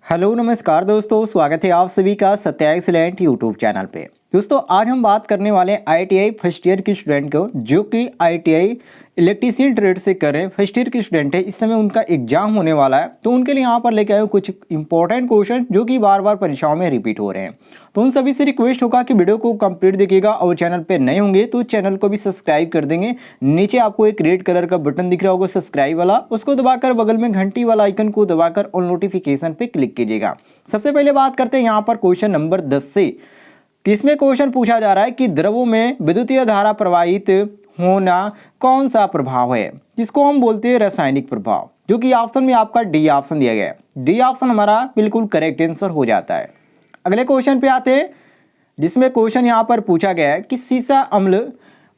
Hello नमस्कार दोस्तों, स्वागत है आप सभी का सत्या एक्सीलेंट यूट्यूब चैनल पे। दोस्तों आज हम बात करने वाले हैं आईटीआई फर्स्ट ईयर के स्टूडेंट को, जो कि आईटीआई इलेक्ट्रीशियन ट्रेड से कर रहे हैं। फर्स्ट ईयर के स्टूडेंट है, इस समय उनका एग्जाम होने वाला है, तो उनके लिए यहाँ पर लेके आए हूं कुछ इंपॉर्टेंट क्वेश्चन जो कि बार बार परीक्षाओं में रिपीट हो रहे हैं। तो उन सभी से रिक्वेस्ट होगा कि वीडियो को कंप्लीट देखिएगा और चैनल पे नए होंगे तो चैनल को भी सब्सक्राइब कर देंगे। नीचे आपको एक रेड कलर का बटन दिख रहा होगा सब्सक्राइब वाला, उसको दबाकर बगल में घंटी वाला आइकन को दबाकर ऑल नोटिफिकेशन पे क्लिक कीजिएगा। सबसे पहले बात करते हैं यहाँ पर क्वेश्चन नंबर 10 से। इसमें क्वेश्चन पूछा जा रहा है कि द्रवों में विद्युतीय धारा प्रवाहित होना कौन सा प्रभाव है, जिसको हम बोलते हैं रासायनिक प्रभाव, जो कि ऑप्शन में आपका डी ऑप्शन दिया गया है। डी ऑप्शन हमारा बिल्कुल करेक्ट आंसर हो जाता है। अगले क्वेश्चन पे आते हैं, जिसमें क्वेश्चन यहाँ पर पूछा गया है कि सीसा अम्ल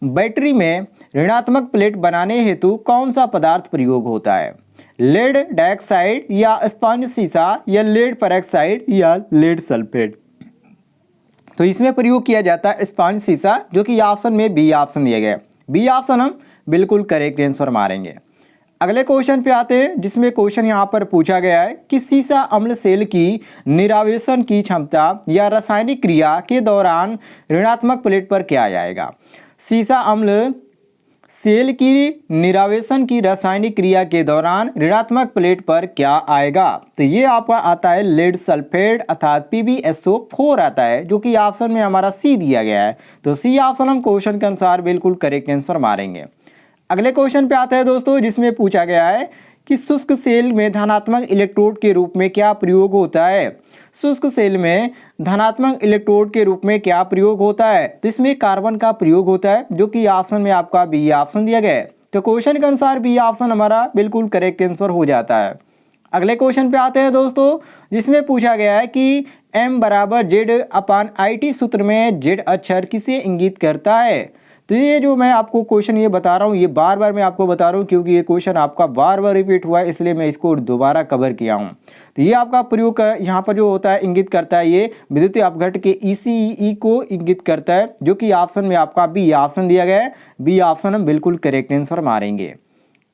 बैटरी में ऋणात्मक प्लेट बनाने हेतु कौन सा पदार्थ प्रयोग होता है। लेड डाइऑक्साइड या स्पंज सीसा या लेड पेरोक्साइड या लेड सल्फेट। तो इसमें प्रयोग किया जाता है स्पंज सीसा, जो कि ऑप्शन में बी ऑप्शन दिया गया है। बी ऑप्शन हम बिल्कुल करेक्ट आंसर मारेंगे। अगले क्वेश्चन पे आते हैं, जिसमें क्वेश्चन यहाँ पर पूछा गया है कि सीसा अम्ल सेल की निरावेशन की क्षमता या रासायनिक क्रिया के दौरान ऋणात्मक प्लेट पर क्या जाएगा। सीसा अम्ल सेल की निरावेशन की रासायनिक क्रिया के दौरान ऋणात्मक प्लेट पर क्या आएगा। तो ये आपका आता है लेड सल्फेट अर्थात PbSO4 आता है, जो कि ऑप्शन में हमारा सी दिया गया है। तो सी ऑप्शन हम क्वेश्चन के अनुसार बिल्कुल करेक्ट आंसर मारेंगे। अगले क्वेश्चन पे आता है दोस्तों, जिसमें पूछा गया है कि शुष्क सेल में धनात्मक इलेक्ट्रोड के रूप में क्या प्रयोग होता है। शुष्क सेल में धनात्मक इलेक्ट्रोड के रूप में क्या प्रयोग होता है। तो इसमें कार्बन का प्रयोग होता है, जो कि ऑप्शन में आपका बी ऑप्शन दिया गया है। तो क्वेश्चन के अनुसार बी ऑप्शन हमारा बिल्कुल करेक्ट आंसर हो जाता है। अगले क्वेश्चन पे आते हैं दोस्तों, जिसमें पूछा गया है कि M बराबर Z/IT सूत्र में Z अक्षर किसे इंगित करता है। तो ये जो मैं आपको क्वेश्चन ये बता रहा हूँ, ये बार बार मैं आपको बता रहा हूँ क्योंकि ये क्वेश्चन आपका बार बार रिपीट हुआ है, इसलिए मैं इसको दोबारा कवर किया हूँ। तो ये आपका प्रयोग यहाँ पर जो होता है इंगित करता है, ये विद्युतीय अपघट के ECE को इंगित करता है, जो कि ऑप्शन में आपका बी ऑप्शन दिया गया है। बी ऑप्शन हम बिल्कुल करेक्ट आंसर मारेंगे।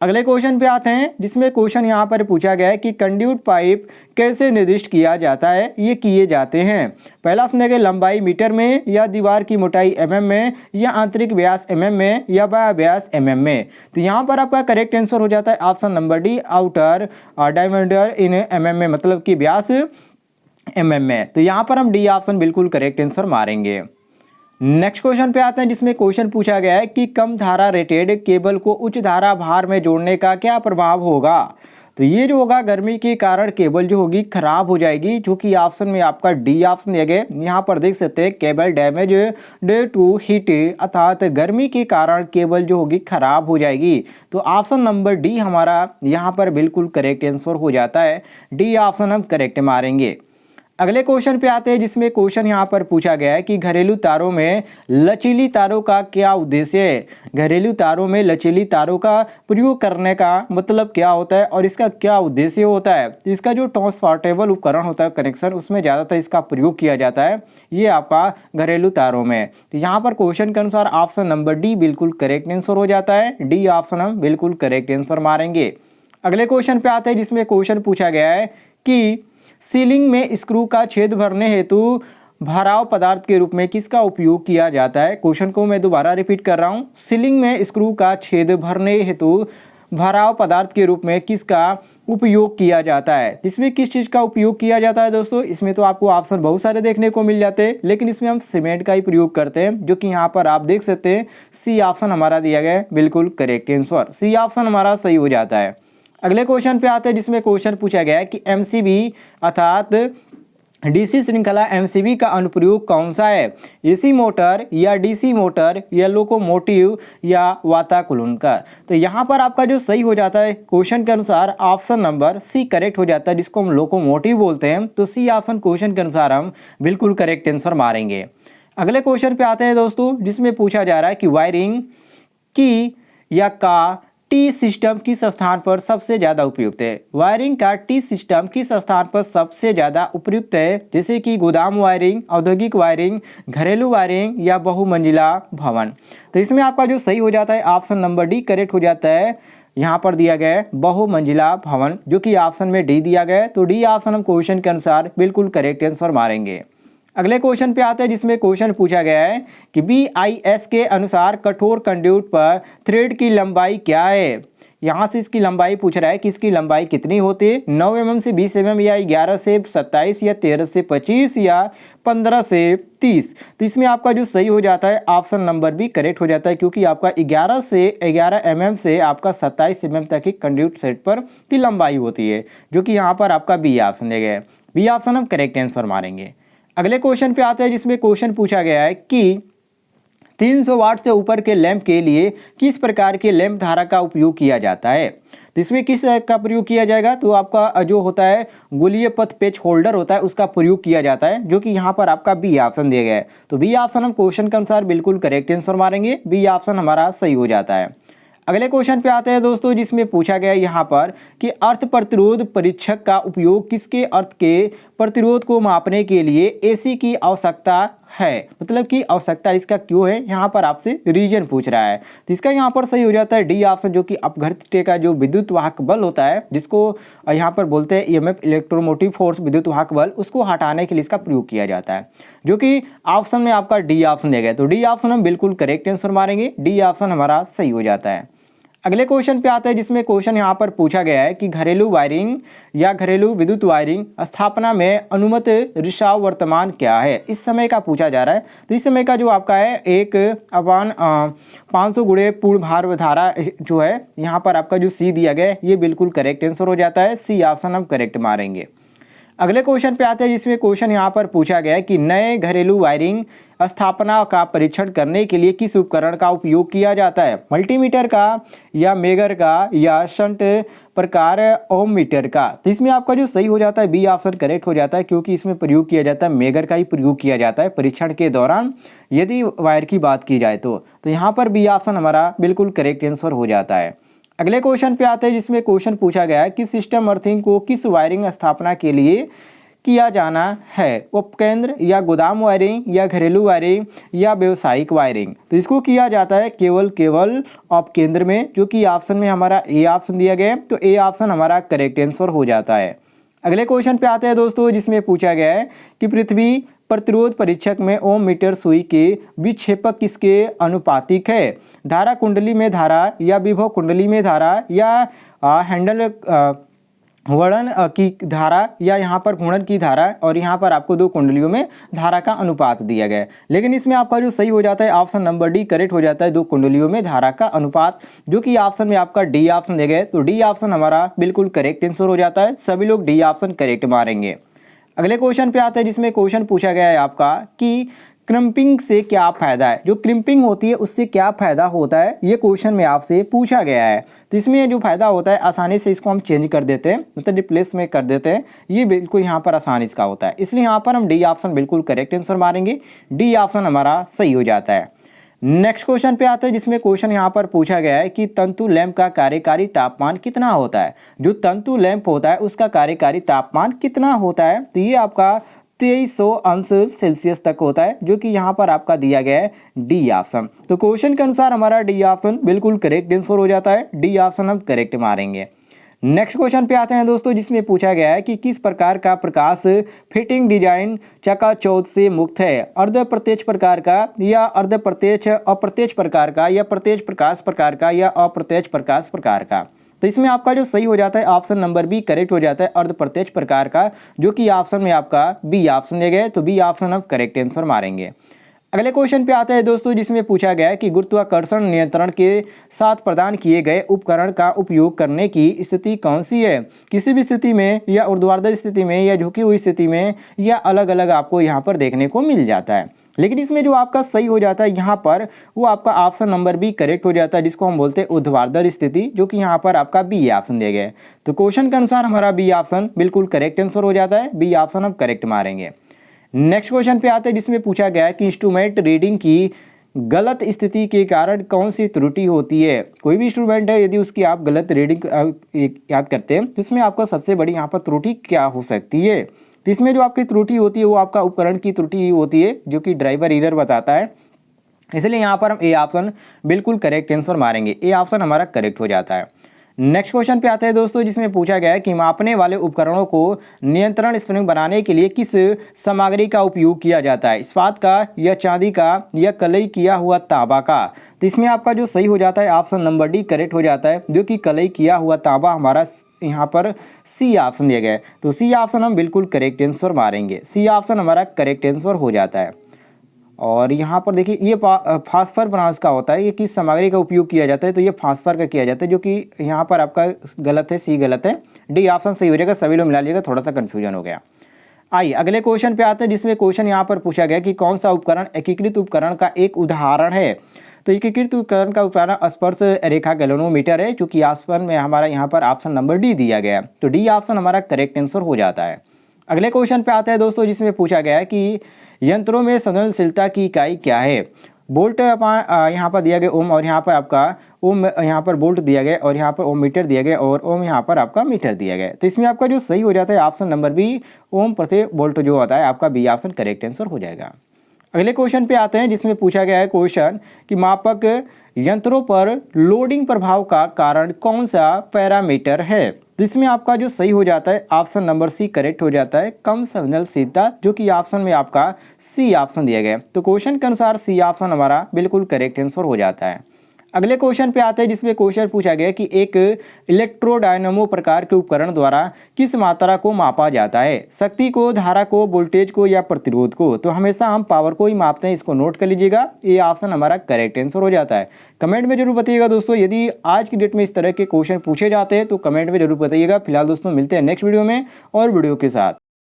अगले क्वेश्चन पे आते हैं, जिसमें क्वेश्चन यहाँ पर पूछा गया है कि कंड्यूट पाइप कैसे निर्दिष्ट किया जाता है। ये किए जाते हैं, पहला ऑप्शन है लंबाई मीटर में या दीवार की मोटाई mm में या आंतरिक व्यास mm में या बाह्य व्यास mm में। तो यहाँ पर आपका करेक्ट आंसर हो जाता है option number D, outer diameter in mm में, मतलब कि व्यास mm में। तो यहाँ पर हम डी ऑप्शन बिल्कुल करेक्ट आंसर मारेंगे। नेक्स्ट क्वेश्चन पे आते हैं, जिसमें क्वेश्चन पूछा गया है कि कम धारा रेटेड केबल को उच्च धारा भार में जोड़ने का क्या प्रभाव होगा। तो ये जो होगा, गर्मी के कारण केबल जो होगी खराब हो जाएगी, जो कि ऑप्शन में आपका डी ऑप्शन दिया गया। यहाँ पर देख सकते हैं cable damage due to heat, अर्थात गर्मी के कारण केबल जो होगी खराब हो जाएगी। तो ऑप्शन नंबर डी हमारा यहाँ पर बिल्कुल करेक्ट आंसर हो जाता है। डी ऑप्शन हम करेक्ट मारेंगे। अगले क्वेश्चन पे आते हैं, जिसमें क्वेश्चन यहाँ पर पूछा गया है कि घरेलू तारों में लचीली तारों का क्या उद्देश्य है। घरेलू तारों में लचीली तारों का प्रयोग करने का मतलब क्या होता है और इसका क्या उद्देश्य होता है। तो इसका जो ट्रांसपोर्टेबल उपकरण होता है कनेक्शन, उसमें ज़्यादातर इसका प्रयोग किया जाता है, ये आपका घरेलू तारों में। तो यहाँ पर क्वेश्चन के अनुसार ऑप्शन नंबर डी बिल्कुल करेक्ट आंसर हो जाता है। डी ऑप्शन हम बिल्कुल करेक्ट आंसर मारेंगे। अगले क्वेश्चन पे आते हैं, जिसमें क्वेश्चन पूछा गया है कि सीलिंग में स्क्रू का छेद भरने हेतु भराव पदार्थ के रूप में किसका उपयोग किया जाता है। क्वेश्चन को मैं दोबारा रिपीट कर रहा हूँ, सीलिंग में स्क्रू का छेद भरने हेतु भराव पदार्थ के रूप में किसका उपयोग किया जाता है। इसमें किस चीज़ का उपयोग किया जाता है दोस्तों। इसमें तो आपको ऑप्शन बहुत सारे देखने को मिल जाते हैं, लेकिन इसमें हम सीमेंट का ही प्रयोग करते हैं, जो कि यहाँ पर आप देख सकते हैं सी ऑप्शन हमारा दिया गया है, बिल्कुल करेक्ट आंसर। सी ऑप्शन हमारा सही हो जाता है। अगले क्वेश्चन पे आते हैं, जिसमें क्वेश्चन पूछा गया है कि MCB अर्थात DC श्रृंखला MCB का अनुप्रयोग कौन सा है। AC मोटर या DC मोटर या लोकोमोटिव या वातानुकूलनकर। तो यहाँ पर आपका जो सही हो जाता है क्वेश्चन के अनुसार ऑप्शन नंबर सी करेक्ट हो जाता है, जिसको हम लोकोमोटिव बोलते हैं। तो सी ऑप्शन क्वेश्चन के अनुसार हम बिल्कुल करेक्ट आंसर मारेंगे। अगले क्वेश्चन पे आते हैं दोस्तों, जिसमें पूछा जा रहा है कि वायरिंग की या का टी सिस्टम किस स्थान पर सबसे ज़्यादा उपयुक्त है। वायरिंग का टी सिस्टम किस स्थान पर सबसे ज़्यादा उपयुक्त है, जैसे कि गोदाम वायरिंग, औद्योगिक वायरिंग, घरेलू वायरिंग या बहुमंजिला भवन। तो इसमें आपका जो सही हो जाता है ऑप्शन नंबर डी करेक्ट हो जाता है। यहाँ पर दिया गया है बहुमंजिला भवन, जो कि ऑप्शन में डी दिया गया है। तो डी ऑप्शन हम क्वेश्चन के अनुसार बिल्कुल करेक्ट आंसर मारेंगे। अगले क्वेश्चन पे आते हैं, जिसमें क्वेश्चन पूछा गया है कि BIS के अनुसार कठोर कंड्यूट पर थ्रेड की लंबाई क्या है। यहाँ से इसकी लंबाई पूछ रहा है कि इसकी लंबाई कितनी होती है, 9 mm से 20 mm या 11 से 27 या 13 से 25 या 15 से 30। तो इसमें आपका जो सही हो जाता है ऑप्शन नंबर भी करेक्ट हो जाता है, क्योंकि आपका 11 mm से आपका 27 mm तक की कंड्यूट सेट पर की लंबाई होती है, जो कि यहाँ पर आपका बी ऑप्शन दिया गया है। बी ऑप्शन हम करेक्ट आंसर मारेंगे। अगले क्वेश्चन पे आते हैं, जिसमें क्वेश्चन पूछा गया है कि 300 वाट से ऊपर के लैंप के लिए किस प्रकार के लैंप धारा का उपयोग किया जाता है। तो इसमें किस का प्रयोग किया जाएगा, तो आपका जो होता है गोलीय पथ पेच होल्डर होता है उसका प्रयोग किया जाता है, जो कि यहाँ पर आपका बी ऑप्शन दिया गया है। तो बी ऑप्शन हम क्वेश्चन के अनुसार बिल्कुल करेक्ट आंसर मारेंगे। बी ऑप्शन हमारा सही हो जाता है। अगले क्वेश्चन पे आते हैं दोस्तों, जिसमें पूछा गया यहाँ पर कि अर्थ प्रतिरोध परीक्षक का उपयोग किसके अर्थ के प्रतिरोध को मापने के लिए एसी की आवश्यकता है, मतलब कि आवश्यकता इसका क्यों है, यहाँ पर आपसे रीजन पूछ रहा है। तो इसका यहाँ पर सही हो जाता है डी ऑप्शन, जो कि अपघटित का जो विद्युत वाहक बल होता है, जिसको यहाँ पर बोलते हैं ईएमएफ इलेक्ट्रोमोटिव फोर्स विद्युत वाहक बल, उसको हटाने के लिए इसका प्रयोग किया जाता है, जो कि ऑप्शन में आपका डी ऑप्शन दिया गया है। तो डी ऑप्शन हम बिल्कुल करेक्ट आंसर मारेंगे। डी ऑप्शन हमारा सही हो जाता है। अगले क्वेश्चन पे आता है, जिसमें क्वेश्चन यहाँ पर पूछा गया है कि घरेलू वायरिंग या घरेलू विद्युत वायरिंग स्थापना में अनुमत रिसाव वर्तमान क्या है, इस समय का पूछा जा रहा है। तो इस समय का जो आपका है 1/500 गुणे पूर्ण भार धारा जो है, यहाँ पर आपका जो सी दिया गया है ये बिल्कुल करेक्ट आंसर हो जाता है। सी ऑप्शन हम करेक्ट मारेंगे। अगले क्वेश्चन पे आते हैं, जिसमें क्वेश्चन यहाँ पर पूछा गया है कि नए घरेलू वायरिंग स्थापना का परीक्षण करने के लिए किस उपकरण का उपयोग किया जाता है, मल्टीमीटर का या मेगर का या शंट प्रकार ओम मीटर का। तो इसमें आपका जो सही हो जाता है बी ऑप्शन करेक्ट हो जाता है, क्योंकि इसमें प्रयोग किया जाता है मेगर का ही प्रयोग किया जाता है परीक्षण के दौरान, यदि वायर की बात की जाए तो यहाँ पर बी ऑप्शन हमारा बिल्कुल करेक्ट आंसर हो जाता है। अगले क्वेश्चन पे आते हैं, जिसमें क्वेश्चन पूछा गया है कि सिस्टम अर्थिंग को किस वायरिंग स्थापना के लिए किया जाना है, उपकेंद्र या गोदाम वायरिंग या घरेलू वायरिंग या व्यावसायिक वायरिंग। तो इसको किया जाता है केवल उपकेंद्र में, जो कि ऑप्शन में हमारा ए ऑप्शन दिया गया है। तो ए ऑप्शन हमारा करेक्ट आंसर हो जाता है। अगले क्वेश्चन पे आते हैं दोस्तों, जिसमें पूछा गया है कि पृथ्वी प्रतिरोध परीक्षक में ओम मीटर सुई के विक्षेपक किसके अनुपातिक है, धारा कुंडली में धारा या विभव कुंडली में धारा या हैंडल वर्णन की धारा या यहाँ पर घूर्णन की धारा, और यहाँ पर आपको दो कुंडलियों में धारा का अनुपात दिया गया है। लेकिन इसमें आपका जो सही हो जाता है ऑप्शन नंबर डी करेक्ट हो जाता है, दो कुंडलियों में धारा का अनुपात, जो कि ऑप्शन में आपका डी ऑप्शन दिया गया है। तो डी ऑप्शन हमारा बिल्कुल करेक्ट आंसर हो जाता है। सभी लोग डी ऑप्शन करेक्ट मारेंगे। अगले क्वेश्चन पे आते हैं, जिसमें क्वेश्चन पूछा गया है आपका कि क्रिम्पिंग से क्या फायदा है, जो क्रिम्पिंग होती है उससे क्या फायदा होता है, ये क्वेश्चन में आपसे पूछा गया है। तो इसमें जो फायदा होता है आसानी से इसको हम चेंज कर देते हैं, मतलब रिप्लेस में कर देते हैं, ये बिल्कुल यहाँ पर आसानी इसका होता है, इसलिए यहाँ पर हम डी ऑप्शन बिल्कुल करेक्ट आंसर मारेंगे। डी ऑप्शन हमारा सही हो जाता है। नेक्स्ट क्वेश्चन पे आते हैं, जिसमें क्वेश्चन यहाँ पर पूछा गया है कि तंतु लैंप का कार्यकारी तापमान कितना होता है, जो तंतु लैंप होता है उसका कार्यकारी तापमान कितना होता है। तो ये आपका 2300 अंश सेल्सियस तक होता है, जो कि यहाँ पर आपका दिया गया है डी ऑप्शन। तो क्वेश्चन के अनुसार हमारा डी ऑप्शन बिल्कुल करेक्ट आंसर हो जाता है। डी ऑप्शन हम करेक्ट मारेंगे। नेक्स्ट क्वेश्चन पे आते हैं दोस्तों, जिसमें पूछा गया है कि किस प्रकार का प्रकाश फिटिंग डिजाइन चकाचौंध से मुक्त है, अर्ध प्रत्यक्ष प्रकार का या अर्ध प्रत्यक्ष अप्रत्यक्ष प्रकार का या प्रत्यक्ष प्रकाश प्रकार का या अप्रत्यक्ष प्रकाश प्रकार का। तो इसमें आपका जो सही हो जाता है ऑप्शन नंबर बी करेक्ट हो जाता है, अर्ध प्रत्यक्ष प्रकार का, जो कि ऑप्शन में आपका बी ऑप्शन दिया गया है। तो बी ऑप्शन हम करेक्ट आंसर मारेंगे। अगले क्वेश्चन पे आता है दोस्तों, जिसमें पूछा गया है कि गुरुत्वाकर्षण नियंत्रण के साथ प्रदान किए गए उपकरण का उपयोग करने की स्थिति कौन सी है, किसी भी स्थिति में या ऊर्ध्वाधर स्थिति में या झुकी हुई स्थिति में या अलग अलग आपको यहाँ पर देखने को मिल जाता है। लेकिन इसमें जो आपका सही हो जाता है यहाँ पर वो आपका ऑप्शन नंबर बी करेक्ट हो जाता है, जिसको हम बोलते हैं ऊर्ध्वाधर स्थिति, जो कि यहाँ पर आपका बी ऑप्शन दिया गया है। तो क्वेश्चन के अनुसार हमारा बी ऑप्शन बिल्कुल करेक्ट आंसर हो जाता है। बी ऑप्शन हम करेक्ट मारेंगे। नेक्स्ट क्वेश्चन पे आते हैं, जिसमें पूछा गया है कि इंस्ट्रूमेंट रीडिंग की गलत स्थिति के कारण कौन सी त्रुटि होती है। कोई भी इंस्ट्रूमेंट है यदि उसकी आप गलत रीडिंग याद करते हैं तो इसमें आपका सबसे बड़ी यहाँ पर त्रुटि क्या हो सकती है। तो इसमें जो आपकी त्रुटि होती है वो आपका उपकरण की त्रुटि होती है, जो कि ड्राइवर एरर बताता है। इसलिए यहाँ पर हम ए ऑप्शन बिल्कुल करेक्ट आंसर मारेंगे। ए ऑप्शन हमारा करेक्ट हो जाता है। नेक्स्ट क्वेश्चन पे आते हैं दोस्तों, जिसमें पूछा गया है कि मापने वाले उपकरणों को नियंत्रण स्प्रिंग बनाने के लिए किस सामग्री का उपयोग किया जाता है, इस्पात का या चांदी का या कलई किया हुआ तांबा का। तो इसमें आपका जो सही हो जाता है ऑप्शन नंबर डी करेक्ट हो जाता है, जो कि कलई किया हुआ तांबा हमारा यहाँ पर सी ऑप्शन दिया गया है। तो सी ऑप्शन हम बिल्कुल करेक्ट आंसर मारेंगे, सी ऑप्शन हमारा करेक्ट आंसर हो जाता है। और यहाँ पर देखिए ये फास्फर बनास का होता है, ये किस सामग्री का उपयोग किया जाता है, तो ये फास्फर का किया जाता है, जो कि यहाँ पर आपका गलत है, सी गलत है, डी ऑप्शन सही हो जाएगा। सभी लोग मिला लीजिएगा, थोड़ा सा कन्फ्यूजन हो गया। आइए अगले क्वेश्चन पे आते हैं, जिसमें क्वेश्चन यहाँ पर पूछा गया कि कौन सा उपकरण एकीकृत उपकरण का एक उदाहरण है। तो एकीकृत उपकरण का उपकरण स्पर्श रेखा गैल्वेनोमीटर है, जो कि ऑप्शन में हमारा यहाँ पर ऑप्शन नंबर डी दिया गया है। तो डी ऑप्शन हमारा करेक्ट आंसर हो जाता है। अगले क्वेश्चन पे आते हैं दोस्तों, जिसमें पूछा गया है कि यंत्रों में संवेदनशीलता की इकाई क्या है। बोल्ट यहाँ पर दिया गया ओम, और यहाँ पर आपका ओम यहाँ पर बोल्ट दिया गया, और यहाँ पर ओम मीटर दिया गया, और ओम यहाँ पर आपका मीटर दिया गया। तो इसमें आपका जो सही हो जाता है ऑप्शन नंबर बी, ओम प्रति वोल्ट जो होता है आपका बी ऑप्शन करेक्ट आंसर हो जाएगा। अगले क्वेश्चन पे आते हैं, जिसमें पूछा गया है क्वेश्चन कि मापक यंत्रों पर लोडिंग प्रभाव का कारण कौन सा पैरामीटर है। तो इसमें आपका जो सही हो जाता है ऑप्शन नंबर सी करेक्ट हो जाता है, कम संवेदनशीलता, जो कि ऑप्शन में आपका सी ऑप्शन दिया गया है। तो क्वेश्चन के अनुसार सी ऑप्शन हमारा बिल्कुल करेक्ट आंसर हो जाता है। अगले क्वेश्चन पे आते हैं, जिसमें क्वेश्चन पूछा गया कि एक इलेक्ट्रोडायनामो प्रकार के उपकरण द्वारा किस मात्रा को मापा जाता है, शक्ति को, धारा को, वोल्टेज को या प्रतिरोध को। तो हमेशा हम पावर को ही मापते हैं, इसको नोट कर लीजिएगा, ये ऑप्शन हमारा करेक्ट आंसर हो जाता है। कमेंट में जरूर बताइएगा दोस्तों, यदि आज की डेट में इस तरह के क्वेश्चन पूछे जाते हैं तो कमेंट में जरूर बताइएगा। फिलहाल दोस्तों मिलते हैं नेक्स्ट वीडियो में और वीडियो के साथ।